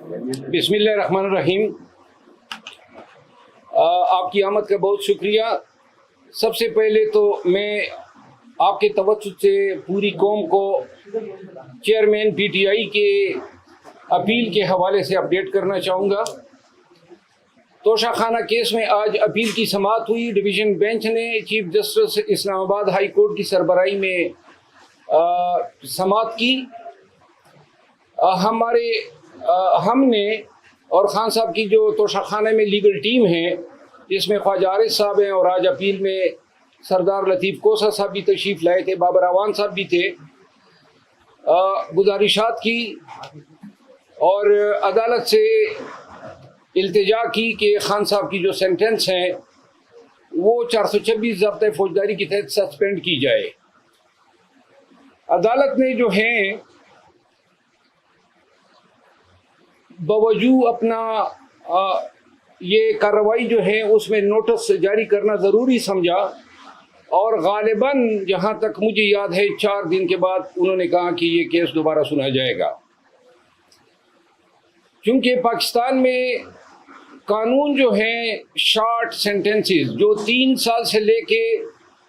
بسم اللہ الرحمن الرحیم۔ آپ کی آمد کا بہت شکریہ۔ سب سے پہلے تو میں آپ کے توسط سے پوری قوم کو چیئرمین پی ٹی آئی کے اپیل کے حوالے سے اپڈیٹ کرنا چاہوں گا۔ توشہ خانہ کیس میں آج اپیل کی سماعت ہوئی۔ ڈویژن بینچ نے چیف جسٹس اسلام آباد ہائی کورٹ کی سربراہی میں سماعت کی۔ ہم نے اور خان صاحب کی جو توشہ خانہ میں لیگل ٹیم ہے، جس میں خواجہ عارض صاحب ہیں، اور آج اپیل میں سردار لطیف کوسہ صاحب بھی تشریف لائے تھے، بابر اعوان صاحب بھی تھے، گزارشات کی اور عدالت سے التجا کی کہ خان صاحب کی جو سینٹنس ہیں وہ 426 ضابطۂ فوجداری کے تحت سسپینڈ کی جائے۔ عدالت نے جو ہیں باوجود اپنا یہ کارروائی جو ہے اس میں نوٹس جاری کرنا ضروری سمجھا، اور غالباً جہاں تک مجھے یاد ہے 4 دن کے بعد انہوں نے کہا کہ یہ کیس دوبارہ سنا جائے گا۔ چونکہ پاکستان میں قانون جو ہیں شارٹ سینٹنسز جو 3 سال سے لے کے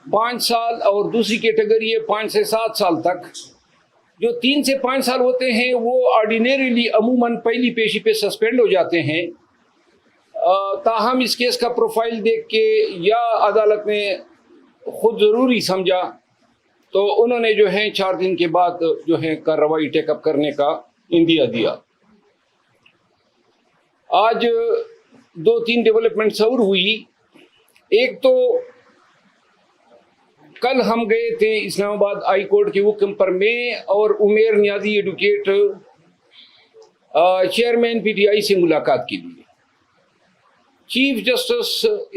5 سال اور دوسری کیٹیگری ہے 5 سے 7 سال تک، جو 3 سے 5 سال ہوتے ہیں وہ آرڈینریلی عموماً پہلی پیشی پہ سسپینڈ ہو جاتے ہیں۔ تاہم اس کیس کا پروفائل دیکھ کے یا عدالت نے خود ضروری سمجھا تو انہوں نے جو ہے 4 دن کے بعد جو ہے کارروائی ٹیک اپ کرنے کا اندیا دیا۔ آج 2-3 ڈیولپمنٹس اور ہوئی۔ ایک تو کل ہم گئے تھے اسلام آباد ہائی کورٹ کے حکم پر، میں اور Umair Niazi advocate chairman P T I سے ملاقات کے لیے۔ چیف جسٹس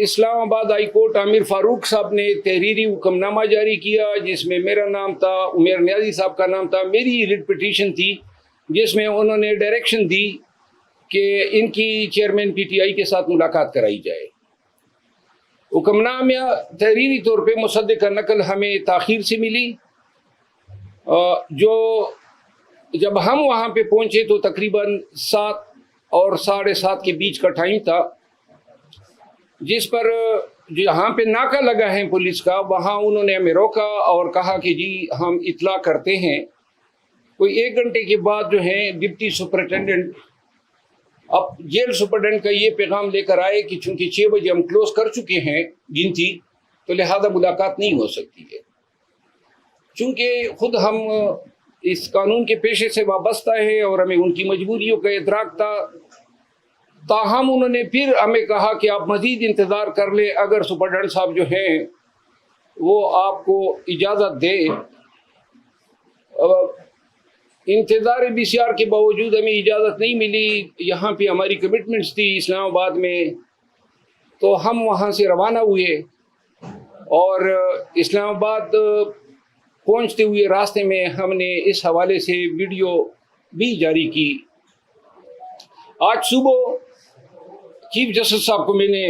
اسلام آباد ہائی کورٹ عامر فاروق صاحب نے تحریری حکم نامہ جاری کیا جس میں میرا نام تھا، عمیر نیازی صاحب کا نام تھا، میری ریٹ پٹیشن تھی جس میں انہوں نے ڈائریکشن دی کہ ان کی چیئرمین پی ٹی آئی کے ساتھ ملاقات کرائی جائے۔ حکم نامہ تحریری طور پہ مصدقہ نقل ہمیں تاخیر سے ملی، جو جب ہم وہاں پہ پہنچے تو تقریباً 7 اور 7:30 کے بیچ کا ٹائم تھا، جس پر جہاں پہ ناکہ لگا ہے پولیس کا وہاں انہوں نے ہمیں روکا اور کہا کہ جی ہم اطلاع کرتے ہیں۔ کوئی 1 گھنٹے کے بعد جو ہے ڈپٹی سپرنٹینڈنٹ اب جیل سپرنٹینڈنٹ کا یہ پیغام لے کر آئے کہ چونکہ 6 بجے ہم کلوز کر چکے ہیں گنتی، تو لہذا ملاقات نہیں ہو سکتی ہے۔ چونکہ خود ہم اس قانون کے پیشے سے وابستہ ہے اور ہمیں ان کی مجبوریوں کا ادراک تھا، تاہم انہوں نے پھر ہمیں کہا کہ آپ مزید انتظار کر لیں، اگر سپرنٹینڈنٹ صاحب جو ہیں وہ آپ کو اجازت دے۔ انتظار BCR کے باوجود ہمیں اجازت نہیں ملی، یہاں پہ ہماری کمٹمنٹس تھی اسلام آباد میں، تو ہم وہاں سے روانہ ہوئے اور اسلام آباد پہنچتے ہوئے راستے میں ہم نے اس حوالے سے ویڈیو بھی جاری کی۔ آج صبح چیف جسٹس صاحب کو میں نے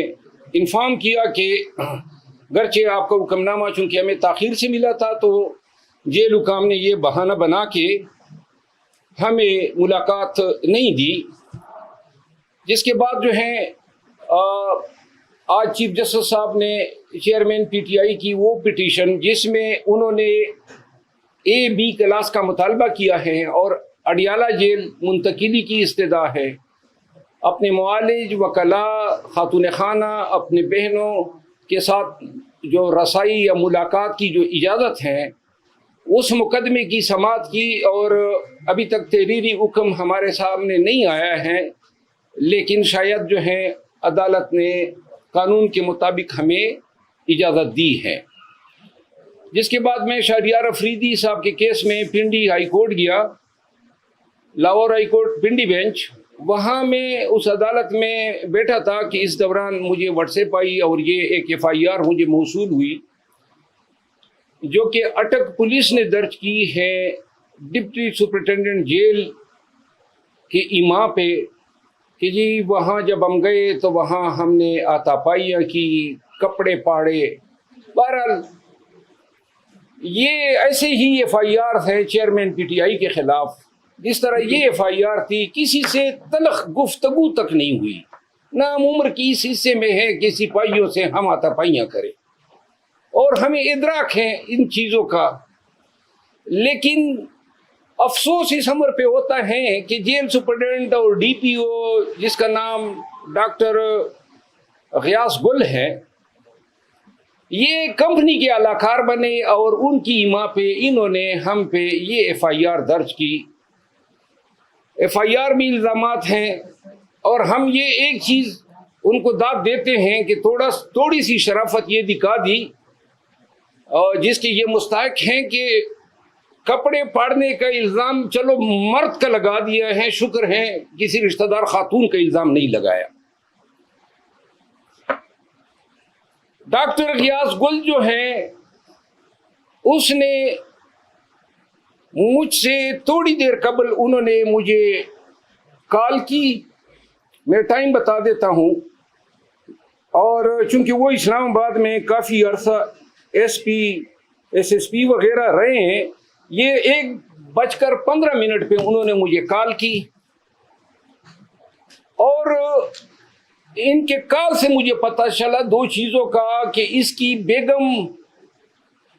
انفارم کیا کہ گرچہ آپ کا حکم نامہ چونکہ ہمیں تاخیر سے ملا تھا تو جیل حکام نے یہ بہانہ بنا کے ہمیں ملاقات نہیں دی، جس کے بعد جو ہے آج چیف جسٹس صاحب نے چیئرمین پی ٹی آئی کی وہ پٹیشن جس میں انہوں نے A-B کلاس کا مطالبہ کیا ہے اور اڈیالہ جیل منتقلی کی استدعا ہے، اپنے معالج، وکلاء، خاتون خانہ، اپنے بہنوں کے ساتھ جو رسائی یا ملاقات کی جو اجازت ہے اس مقدمے کی سماعت کی، اور ابھی تک تحریری حکم ہمارے سامنے نہیں آیا ہے، لیکن شاید جو ہے عدالت نے قانون کے مطابق ہمیں اجازت دی ہے۔ جس کے بعد میں شہریار افریدی صاحب کے کیس میں پنڈی ہائی کورٹ گیا، Lahore high court Pindi bench, وہاں میں اس عدالت میں بیٹھا تھا کہ اس دوران مجھے واٹس ایپ آئی اور یہ ایک FIR مجھے موصول ہوئی جو کہ اٹک پولیس نے درج کی ہے ڈپٹی سپرنٹینڈنٹ جیل کے ایما پہ کہ جی وہاں جب ہم گئے تو وہاں ہم نے آتا پائیاں کی، کپڑے پاڑے۔ بہرحال یہ ایسے ہی FIR ہے چیئرمین PTI کے خلاف جس طرح یہ ایف آئی آر تھی، کسی سے تلخ گفتگو تک نہیں ہوئی، نہ ہم عمر کی اس حصے میں ہے کہ سپاہیوں سے ہم ہاتھا پائیاں کریں، اور ہمیں ادراک ہے ان چیزوں کا۔ لیکن افسوس اس عمر پہ ہوتا ہے کہ جیل سپرڈنٹ اور ڈی پی او، جس کا نام ڈاکٹر غیاث گل ہے، یہ کمپنی کے اعلی کار بنے اور ان کی ایما پہ انہوں نے ہم پہ یہ ایف آئی آر درج کی۔ ایف آئی آر میں الزامات ہیں، اور ہم یہ ایک چیز ان کو داد دیتے ہیں کہ تھوڑی سی شرافت یہ دکھا دی، اور جس کے یہ مستحق ہیں کہ کپڑے پاڑنے کا الزام چلو مرد کا لگا دیا ہے، شکر ہے کسی رشتہ دار خاتون کا الزام نہیں لگایا۔ ڈاکٹر غیاث گل جو ہے، اس نے مجھ سے تھوڑی دیر قبل انہوں نے مجھے کال کی، میں ٹائم بتا دیتا ہوں، اور چونکہ وہ اسلام آباد میں کافی عرصہ S P S S P وغیرہ رہے ہیں، یہ 1:15 پہ انہوں نے مجھے کال کی، اور ان کے کال سے مجھے پتہ چلا دو چیزوں کا، کہ اس کی بیگم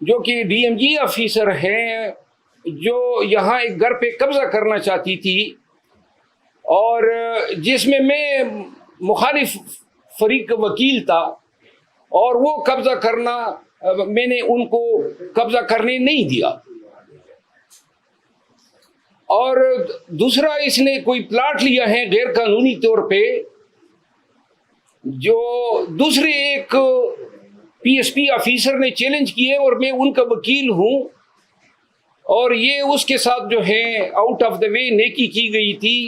جو کہ ڈی ایم جی آفیسر ہیں، جو یہاں ایک گھر پہ قبضہ کرنا چاہتی تھی، اور جس میں مخالف فریق کا وکیل تھا، اور وہ قبضہ کرنا میں نے ان کو قبضہ کرنے نہیں دیا، اور دوسرا اس نے کوئی پلاٹ لیا ہے غیر قانونی طور پہ، جو دوسرے ایک پی ایس پی آفیسر نے چیلنج کیے، اور میں ان کا وکیل ہوں، اور یہ اس کے ساتھ جو ہے آؤٹ آف دا وے نیکی کی گئی تھی،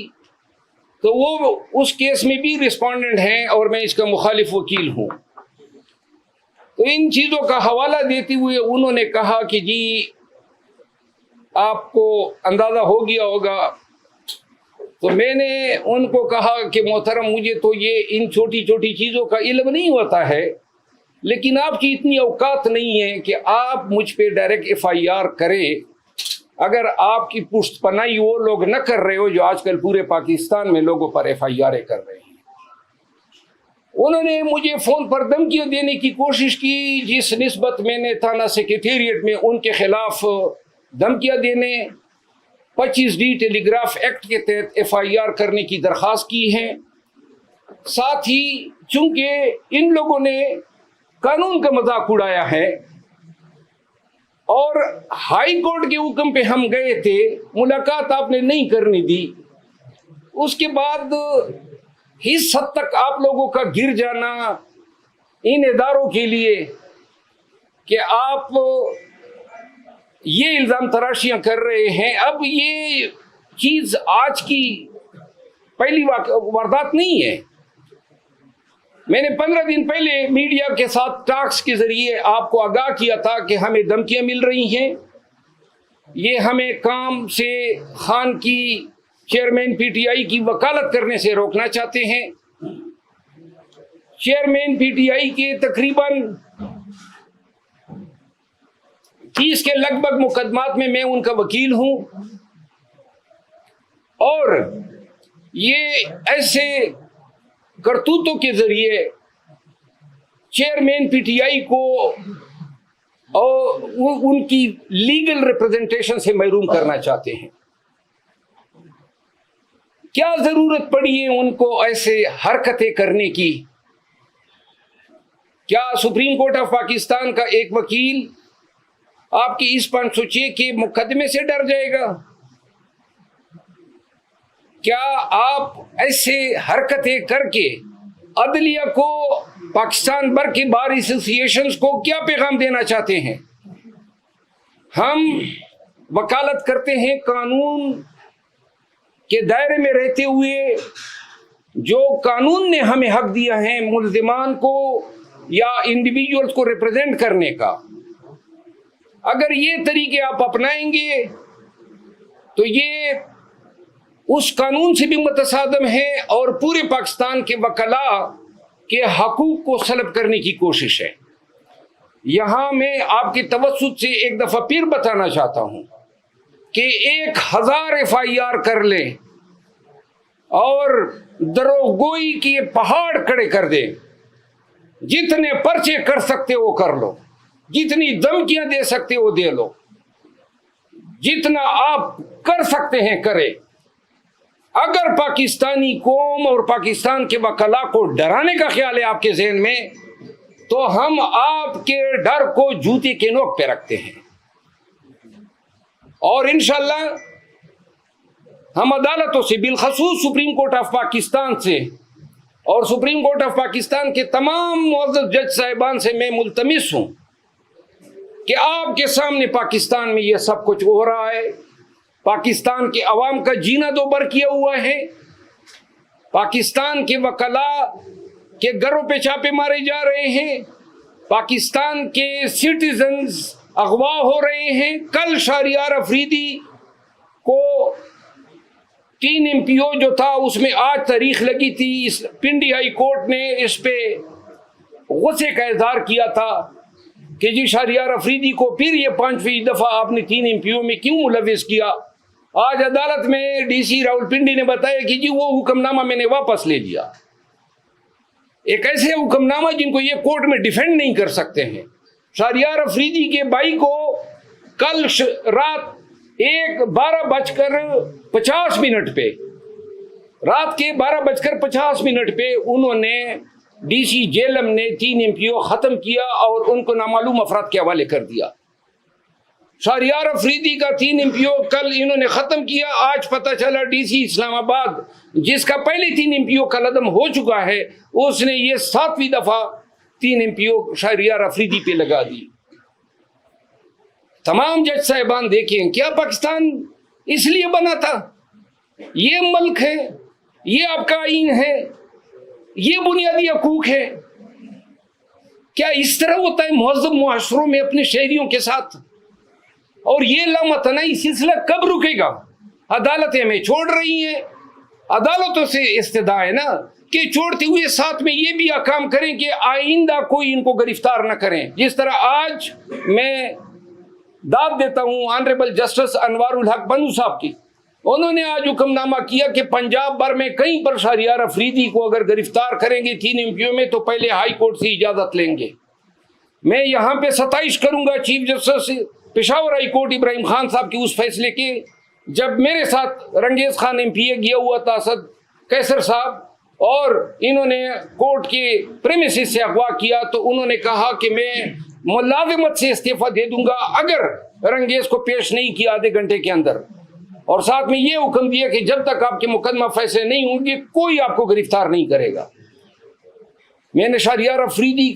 تو وہ اس کیس میں بھی رسپونڈنٹ ہیں، اور میں اس کا مخالف وکیل ہوں۔ تو ان چیزوں کا حوالہ دیتے ہوئے انہوں نے کہا کہ جی آپ کو اندازہ ہو گیا ہوگا، تو میں نے ان کو کہا کہ محترم مجھے تو یہ ان چھوٹی چھوٹی چیزوں کا علم نہیں ہوتا ہے، لیکن آپ کی اتنی اوقات نہیں ہے کہ آپ مجھ پہ ڈائریکٹ ایف آئی آر کرے، اگر آپ کی پشت پناہی وہ لوگ نہ کر رہے ہو جو آج کل پورے پاکستان میں لوگوں پر ایف آئی آر کر رہے ہیں۔ انہوں نے مجھے فون پر دھمکیاں دینے کی کوشش کی، جس نسبت میں نے تھانہ سیکریٹریٹ میں ان کے خلاف دھمکیاں دینے 25D ٹیلی گراف ایکٹ کے تحت ایف آئی آر کرنے کی درخواست کی ہے۔ ساتھ ہی چونکہ ان لوگوں نے قانون کا مذاق اڑایا ہے، اور ہائی کورٹ کے حکم پہ ہم گئے تھے، ملاقات آپ نے نہیں کرنی دی، اس کے بعد اس حد تک آپ لوگوں کا گر جانا ان اداروں کے لیے کہ آپ یہ الزام تراشیاں کر رہے ہیں۔ اب یہ چیز آج کی پہلی واردات نہیں ہے، میں نے 15 دن پہلے میڈیا کے ساتھ ٹاکس کے ذریعے آپ کو آگاہ کیا تھا کہ ہمیں دھمکیاں مل رہی ہیں، یہ ہمیں کام سے خان کی چیئرمین پی ٹی آئی کی وکالت کرنے سے روکنا چاہتے ہیں۔ چیئرمین پی ٹی آئی کے تقریباً 30 کے لگ بھگ مقدمات میں ان کا وکیل ہوں، اور یہ ایسے کرتوتوں کے ذریعے چیئرمین پی ٹی آئی کو اور ان کی لیگل ریپرزنٹیشن سے محروم کرنا چاہتے ہیں۔ کیا ضرورت پڑی ہے ان کو ایسے حرکتیں کرنے کی؟ کیا سپریم کورٹ آف پاکستان کا ایک وکیل آپ کی اس 506 کے مقدمے سے ڈر جائے گا؟ کیا آپ ایسے حرکتیں کر کے عدلیہ کو، پاکستان بھر کے بار ایسوسیشنز کو کیا پیغام دینا چاہتے ہیں؟ ہم وکالت کرتے ہیں قانون کے دائرے میں رہتے ہوئے، جو قانون نے ہمیں حق دیا ہے ملزمان کو یا انڈیویجولز کو ریپرزینٹ کرنے کا۔ اگر یہ طریقے آپ اپنائیں گے تو یہ اس قانون سے بھی متصادم ہے، اور پورے پاکستان کے وکلاء کے حقوق کو سلب کرنے کی کوشش ہے۔ یہاں میں آپ کے توسط سے ایک دفعہ پھر بتانا چاہتا ہوں کہ 1000 FIR کر لیں اور دروغگوئی کی پہاڑ کھڑے کر دیں، جتنے پرچے کر سکتے وہ کر لو، جتنی دھمکیاں دے سکتے وہ دے لو، جتنا آپ کر سکتے ہیں کرے۔ اگر پاکستانی قوم اور پاکستان کے وکلاء کو ڈرانے کا خیال ہے آپ کے ذہن میں، تو ہم آپ کے ڈر کو جوتے کے نوک پہ رکھتے ہیں، اور انشاءاللہ ہم عدالتوں سے، بالخصوص سپریم کورٹ آف پاکستان سے اور سپریم کورٹ آف پاکستان کے تمام معزز جج صاحبان سے میں ملتمس ہوں کہ آپ کے سامنے پاکستان میں یہ سب کچھ ہو رہا ہے، پاکستان کے عوام کا جینا دوبر کیا ہوا ہے، پاکستان کے وکلاء کے گھروں پہ چھاپے مارے جا رہے ہیں، پاکستان کے سٹیزنز اغوا ہو رہے ہیں۔ کل شہریار افریدی کو 3 MPO جو تھا اس میں آج تاریخ لگی تھی، پنڈی ہائی کورٹ نے اس پہ غصے کا اظہار کیا تھا کہ جی شہریار افریدی کو پھر یہ 5ویں دفعہ آپ نے 3 MPO میں کیوں ملوث کیا۔ آج عدالت میں DC راولپنڈی نے بتایا کہ جی وہ حکم نامہ میں نے واپس لے لیا۔ ایک ایسے حکم نامہ جن کو یہ کورٹ میں ڈیفینڈ نہیں کر سکتے ہیں۔ شہریار افریدی کے بھائی کو کل رات 12:50 پہ، رات کے 12:50 پہ انہوں نے DC جیلم نے 3 MPO ختم کیا اور ان کو نامعلوم افراد کے حوالے کر دیا۔ شہریار افریدی کا 3 MPO کل انہوں نے ختم کیا، آج پتہ چلا DC اسلام آباد جس کا پہلے 3 MPO کل عدم ہو چکا ہے، اس نے یہ 7ویں دفعہ 3 MPO شہریار افریدی پہ لگا دی۔ تمام جج صاحبان دیکھیں، کیا پاکستان اس لیے بنا تھا؟ یہ ملک ہے، یہ آپ کا آئین ہے، یہ بنیادی حقوق ہے۔ کیا اس طرح ہوتا ہے مہذب معاشروں میں اپنے شہریوں کے ساتھ؟ اور یہ لامتناہی سلسلہ کب رکے گا؟ عدالتیں ہمیں چھوڑ رہی ہیں، عدالتوں سے استدعا ہے نا کہ چھوڑتے ہوئے ساتھ میں یہ بھی احکام کریں کہ آئندہ کوئی ان کو گرفتار نہ کریں۔ جس طرح آج میں داد دیتا ہوں آنریبل جسٹس انوار الحق بنو صاحب کی، انہوں نے آج حکم نامہ کیا کہ پنجاب بھر میں کہیں پر شہریار افریدی کو اگر گرفتار کریں گے 3 MPO میں تو پہلے ہائی کورٹ سے اجازت لیں گے۔ میں یہاں پہ ستائش کروں گا chief justice Peshawar high court Ibrahim Khan صاحب کی اس فیصلے کے، جب میرے ساتھ رنگیز خان MPA گیا ہوا تھا، اسد کیسر صاحب، اور انہوں نے کورٹ کے پریمیسز سے اغوا کیا، تو انہوں نے کہا کہ میں ملازمت سے استعفیٰ دے دوں گا اگر رنگیز کو پیش نہیں کیا آدھے گھنٹے کے اندر، اور ساتھ میں یہ حکم دیا کہ جب تک آپ کے مقدمہ فیصلے نہیں ہوں گے کوئی آپ کو گرفتار نہیں کرے گا۔ میں نے شہریار افریدی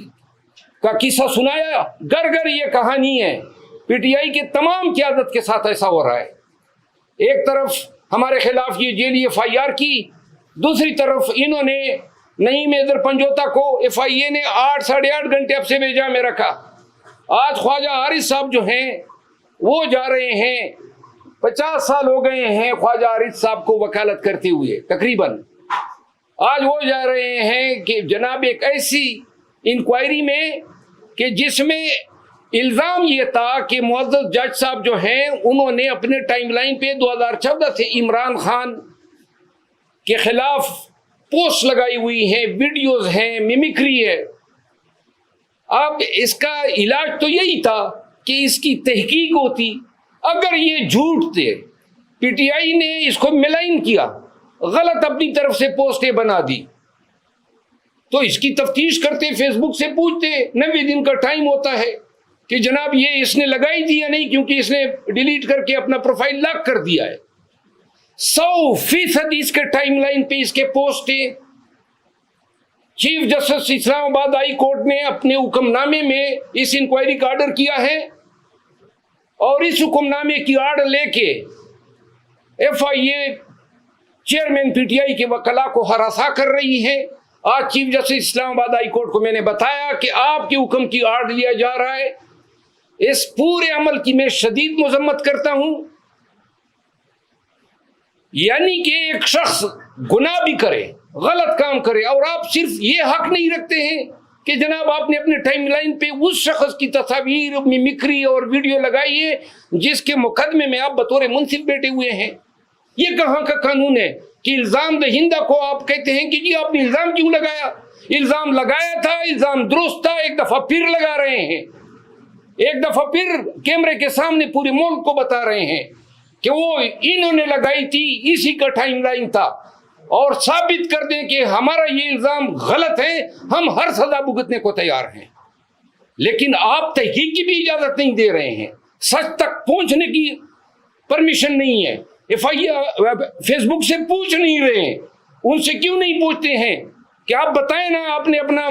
کا قصہ سنایا، گھر گھر یہ کہانی ہے، PTI کے تمام قیادت کے ساتھ ایسا ہو رہا ہے۔ ایک طرف ہمارے خلاف یہ جیلی FIR کی، دوسری طرف انہوں نے نعیم حیدر پنجوتا کو FIA نے 8-8.5 گھنٹے اب سے بھیجا میں رکھا۔ آج خواجہ حارث صاحب جو ہیں وہ جا رہے ہیں، 50 سال ہو گئے ہیں خواجہ حارث صاحب کو وکالت کرتے ہوئے تقریباً، آج وہ جا رہے ہیں کہ جناب ایک ایسی انکوائری میں کہ جس میں الزام یہ تھا کہ معزز جج صاحب جو ہیں انہوں نے اپنے ٹائم لائن پہ 2014 سے عمران خان کے خلاف پوسٹ لگائی ہوئی ہیں، ویڈیوز ہیں، میمکری ہے۔ اب اس کا علاج تو یہی تھا کہ اس کی تحقیق ہوتی، اگر یہ جھوٹ تھے، PTI نے اس کو ملائن کیا، غلط اپنی طرف سے پوسٹیں بنا دی، تو اس کی تفتیش کرتے، فیس بک سے پوچھتے، 90 دن کا ٹائم ہوتا ہے کہ جناب یہ اس نے لگائی دی یا نہیں، کیونکہ اس نے ڈیلیٹ کر کے اپنا پروفائل لاک کر دیا ہے۔ 100% اس کے ٹائم لائن پہ اس کے پوسٹیں۔ چیف جسٹس اسلام آباد ہائی کورٹ نے اپنے حکم نامے میں اس انکوائری کا آرڈر کیا ہے، اور اس حکم نامے کی آڑ لے کے FIA چیئرمین PTI کے وکلاء کو ہراساں کر رہی ہے۔ آج چیف جسٹس اسلام آباد ہائی کورٹ کو میں نے بتایا کہ آپ کے حکم کی آڑ لیا جا رہا ہے، اس پورے عمل کی میں شدید مذمت کرتا ہوں۔ یعنی کہ ایک شخص گناہ بھی کرے، غلط کام کرے، اور آپ صرف یہ حق نہیں رکھتے ہیں کہ جناب آپ نے اپنے ٹائم لائن پہ اس شخص کی تصاویر ممکری اور ویڈیو لگائی ہے جس کے مقدمے میں آپ بطور منصف بیٹھے ہوئے ہیں. یہ کہاں کا قانون ہے کہ الزام دہندہ کو آپ کہتے ہیں کہ جی آپ نے الزام کیوں لگایا؟ الزام لگایا تھا، الزام درست تھا، ایک دفعہ پھر لگا رہے ہیں، ایک دفعہ پھر کیمرے کے سامنے پورے ملک کو بتا رہے ہیں کہ وہ انہوں نے لگائی تھی، اسی کا ٹائم لائن تھا، اور ثابت کر دیں کہ ہمارا یہ الزام غلط ہے، ہم ہر سزا بھگتنے کو تیار ہیں. لیکن آپ تحقیق کی بھی اجازت نہیں دے رہے ہیں، سچ تک پہنچنے کی پرمیشن نہیں ہے. فیس بک سے پوچھ نہیں رہے ہیں، ان سے کیوں نہیں پوچھتے ہیں کہ آپ بتائیں نا، آپ نے اپنا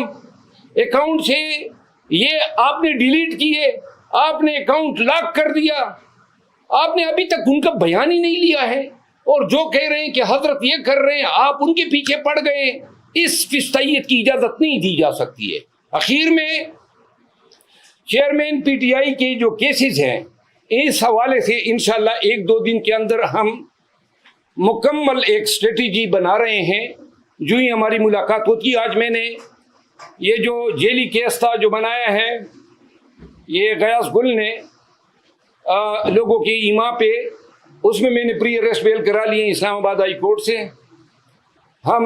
اکاؤنٹ سے یہ آپ نے ڈیلیٹ کیے، آپ نے اکاؤنٹ لاک کر دیا، آپ نے ابھی تک ان کا بیان ہی نہیں لیا ہے، اور جو کہہ رہے ہیں کہ حضرت یہ کر رہے ہیں آپ ان کے پیچھے پڑ گئے. اس فستائیت کی اجازت نہیں دی جا سکتی ہے. اخیر میں چیئرمین پی ٹی آئی کے جو کیسز ہیں اس حوالے سے انشاءاللہ 1-2 دن کے اندر ہم مکمل ایک اسٹریٹجی بنا رہے ہیں. جو ہی ہماری ملاقات ہوتی، آج میں نے یہ جو جیلی کیس تھا جو بنایا ہے، یہ غیاث گل نے لوگوں کی ایما پہ، اس میں نے پری اریسٹ بیل کرا لیے اسلام آباد ہائی کورٹ سے. ہم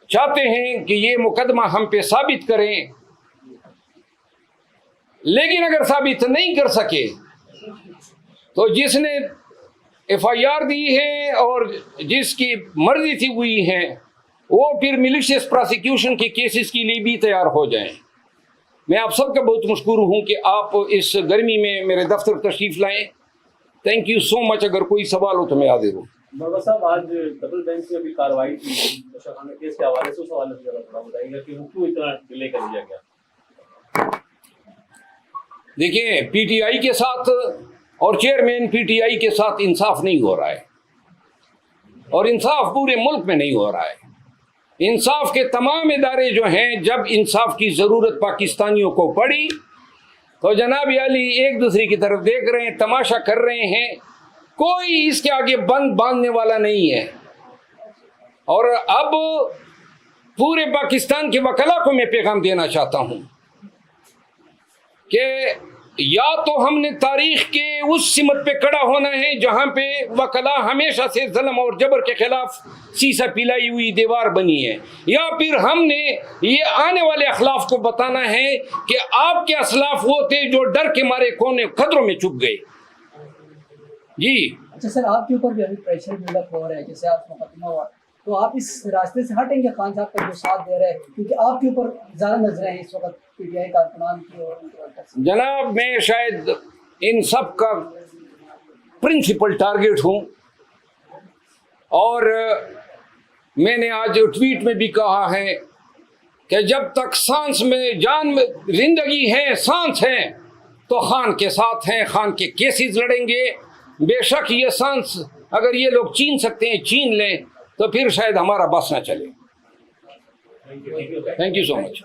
چاہتے ہیں کہ یہ مقدمہ ہم پہ ثابت کریں، لیکن اگر ثابت نہیں کر سکے تو جس نے ایف آئی آر دی ہے اور جس کی مرضی سے ہوئی ہے وہ پھر ملیشیس پراسیکیوشن کے کیسز کے لیے بھی تیار ہو جائیں. میں آپ سب کا بہت مشکور ہوں کہ آپ اس گرمی میں میرے دفتر تشریف لائیں. تھینک یو سو مچ. اگر کوئی سوال ہو تو میں حاضر ہوں. مروا صاحب، آج ڈبل بینچ میں بھی کارروائی کی بشر خانہ کیس کے حوالے سے، اس حوالے سے ذرا تھوڑا بتائیے گا کہ وہ کیوں اتنا ڈیلے کر دیا گیا؟ دیکھیں، پی ٹی آئی کے ساتھ اور چیئرمین پی ٹی آئی کے ساتھ انصاف نہیں ہو رہا ہے، اور انصاف پورے ملک میں نہیں ہو رہا ہے. انصاف کے تمام ادارے جو ہیں، جب انصاف کی ضرورت پاکستانیوں کو پڑی تو جناب علی ایک دوسرے کی طرف دیکھ رہے ہیں، تماشا کر رہے ہیں. کوئی اس کے آگے بند باندھنے والا نہیں ہے. اور اب پورے پاکستان کے وکلا کو میں پیغام دینا چاہتا ہوں کہ یا تو ہم نے تاریخ کے اس سمت پہ کڑا ہونا ہے جہاں پہ وکلا ہمیشہ سے ظلم اور جبر کے خلاف سیسا پلائی ہوئی دیوار بنی ہے، یا پھر ہم نے یہ آنے والے اخلاف کو بتانا ہے کہ آپ کے اسلاف وہ تھے جو ڈر کے مارے کونے خطروں میں چھپ گئے. جی اچھا سر، آپ کے اوپر بھی ابھی پریشر بلڈ اپ ہو رہا ہے، جیسے آپ مقدمہ ہوا، تو آپ اس راستے سے ہٹیں گے خان صاحب کا جو ساتھ دے رہے ہیں، کیونکہ آپ کے اوپر زیادہ نظریں ہیں اس وقت پی ٹی آئی کارکنان کی اور ان کے؟ جناب، میں شاید ان سب کا پرنسپل ٹارگیٹ ہوں، اور میں نے آج ٹویٹ میں بھی کہا ہے کہ جب تک سانس میں جان میں زندگی ہے، سانس ہے، تو خان کے ساتھ ہیں، خان کے کیسز لڑیں گے. بے شک یہ سانس اگر یہ لوگ چھین سکتے ہیں چھین لیں، تو پھر شاید ہمارا بس نہ چلے. Thank you so much.